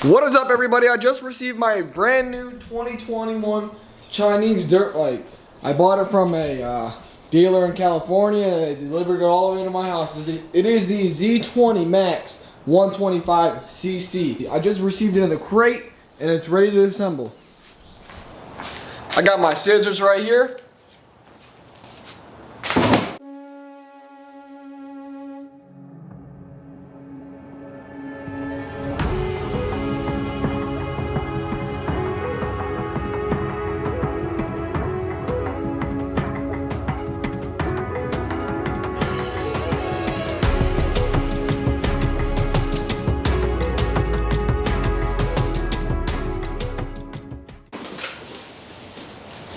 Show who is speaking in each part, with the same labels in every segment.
Speaker 1: What is up, everybody? I just received my brand new 2021 Chinese dirt bike. I bought it from a dealer in California and they delivered it all the way to my house. It is the Z20 Max 125cc. I just received it in the crate and it's ready to assemble. I got my scissors right here.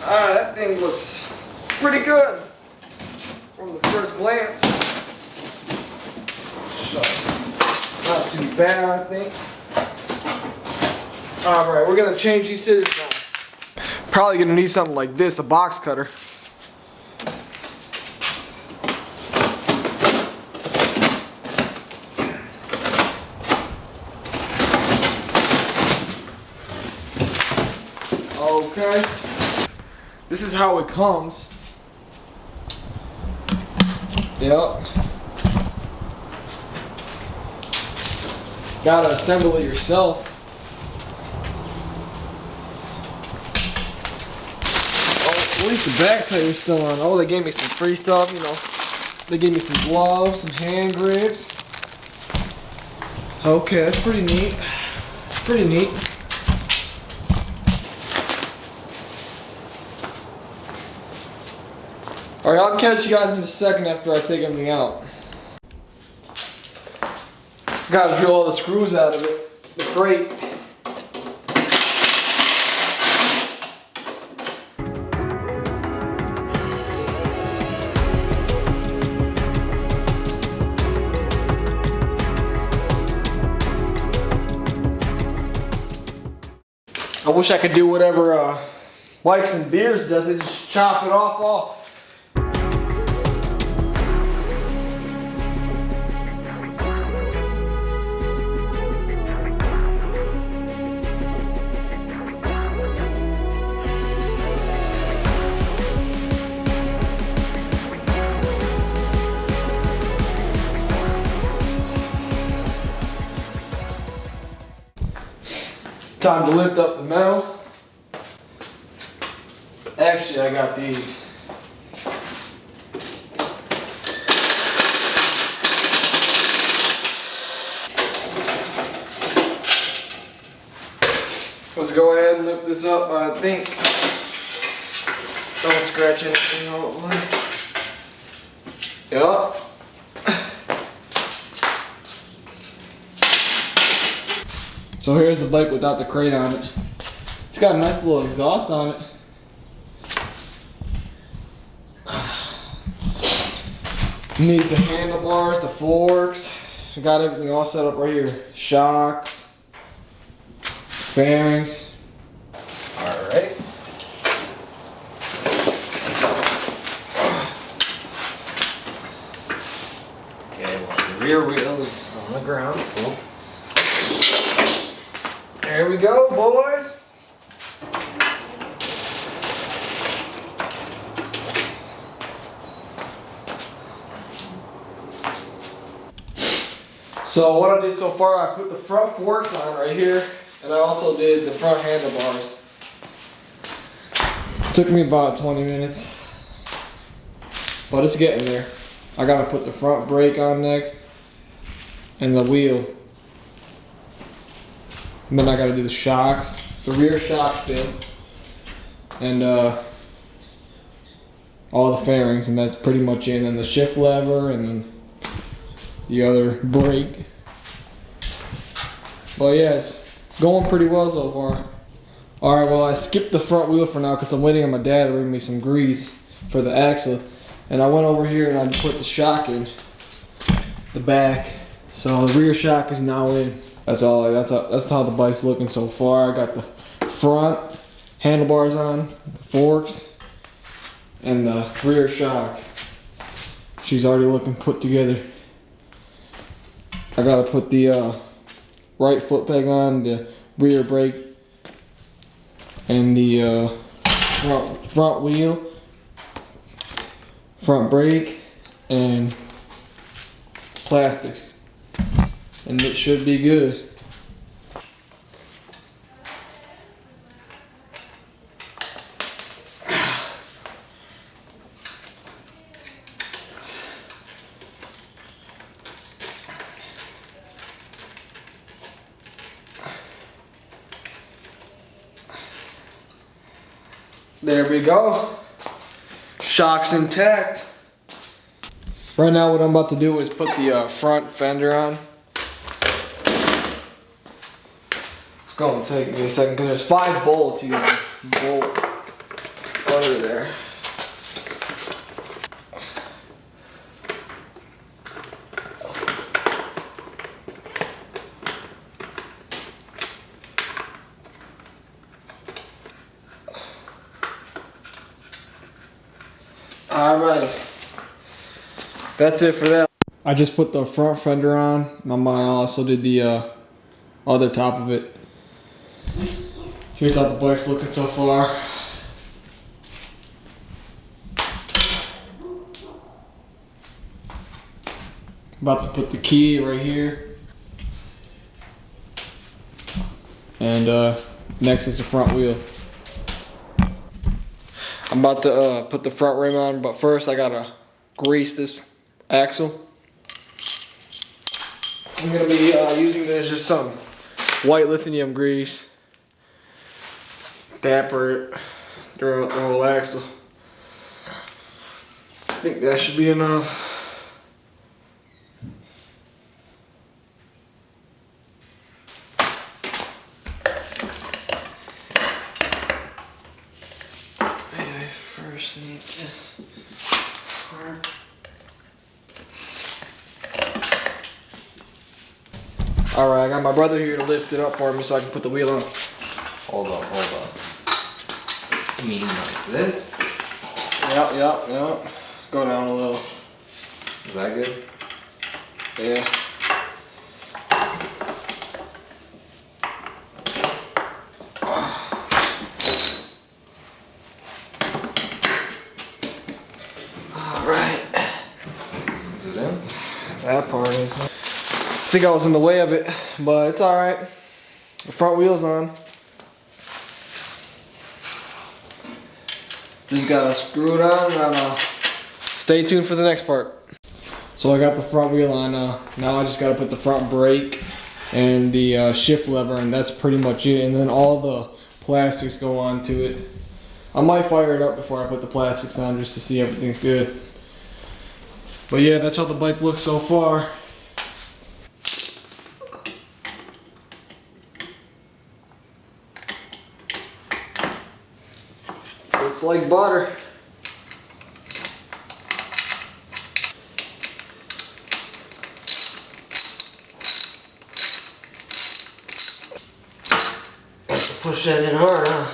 Speaker 1: That thing looks pretty good from the first glance. So, not too bad, I think. Alright, we're gonna change these scissors now. Probably gonna need something like this, a box cutter. Okay. This is how it comes. Yep. Gotta assemble it yourself. Oh, at least the back tires still on. Oh, they gave me some free stuff, you know. They gave me some gloves, some hand grips. Okay, that's pretty neat. Pretty neat. Alright, I'll catch you guys in a second after I take everything out. Gotta drill all the screws out of it. The crate. I wish I could do whatever Bikes and Beers does. They just chop it off. Time to lift up the metal. Actually, I got these. Let's go ahead and lift this up. I think. Don't scratch anything, hopefully. Yup. So here's the bike without the crate on it. It's got a nice little exhaust on it. It needs the handlebars, the forks. I got everything all set up right here. Shocks, fairings. Alright. Okay, well, the rear wheel is on the ground, so there we go, boys. So what I did so far, I put the front forks on right here, and I also did the front handlebars. It took me about 20 minutes, but it's getting there. I gotta put the front brake on next, and the wheel. And then I gotta do the shocks, the rear shock still, and all the fairings, and that's pretty much it. And then the shift lever, and then the other brake. But yeah, it's going pretty well so far. Alright, well, I skipped the front wheel for now because I'm waiting on my dad to bring me some grease for the axle. And I went over here and I put the shock in the back. So the rear shock is now in. That's how the bike's looking so far. I got the front handlebars on, the forks, and the rear shock. She's already looking put together. I gotta put the right foot peg on, the rear brake, and the front wheel, front brake, and plastics, and it should be good. There we go. Shock's intact. Right now what I'm about to do is put the front fender on. It's going to take me a second because there's 5 bolts you can bolt under there. Alright, that's it for that. I just put the front fender on. I also did the other top of it. Here's how the bike's looking so far. About to put the key right here. And next is the front wheel. I'm about to put the front rim on, but first I gotta grease this axle. I'm gonna be using just some white lithium grease. Dapper it throughout the whole axle. I think that should be enough. First need this part. Alright, I got my brother here to lift it up for me so I can put the wheel on.
Speaker 2: Hold on. You mean like this?
Speaker 1: Yep. Go down a little.
Speaker 2: Is that good?
Speaker 1: Yeah. That part is. I think I was in the way of it, but it's alright. The front wheel's on. Just gotta screw it on and stay tuned for the next part. So I got the front wheel on. Now I just gotta put the front brake and the shift lever, and that's pretty much it. And then all the plastics go onto it. I might fire it up before I put the plastics on just to see everything's good. But yeah, that's how the bike looks so far. It's like butter. Push that in hard, huh?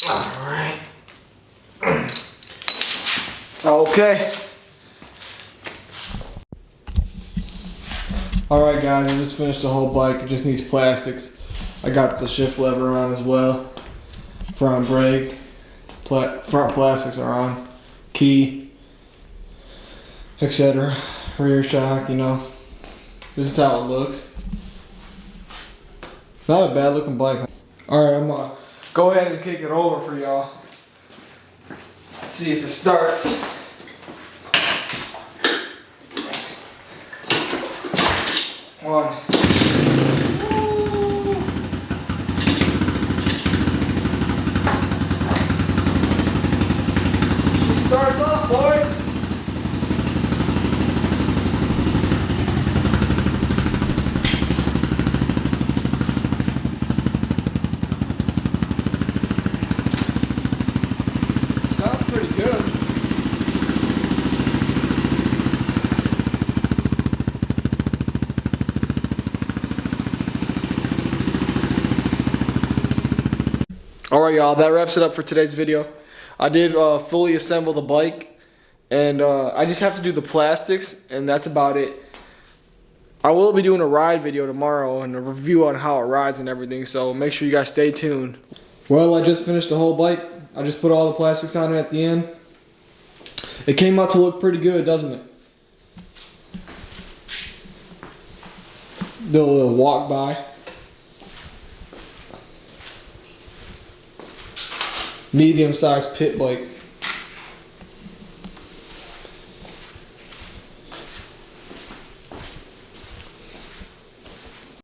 Speaker 1: Alright. Okay. Alright guys, I just finished the whole bike. It just needs plastics. I got the shift lever on as well. Front brake. Front plastics are on. Key. Etc. Rear shock, you know. This is how it looks. Not a bad looking bike. Alright, I'm gonna go ahead and kick it over for y'all. See if it starts. One. She starts off, boys. Sounds pretty good. Alright y'all, that wraps it up for today's video. I did fully assemble the bike, and I just have to do the plastics, and that's about it. I will be doing a ride video tomorrow and a review on how it rides and everything, so make sure you guys stay tuned. Well, I just finished the whole bike. I just put all the plastics on it at the end. It came out to look pretty good, doesn't it? Did a little walk by. Medium-sized pit bike.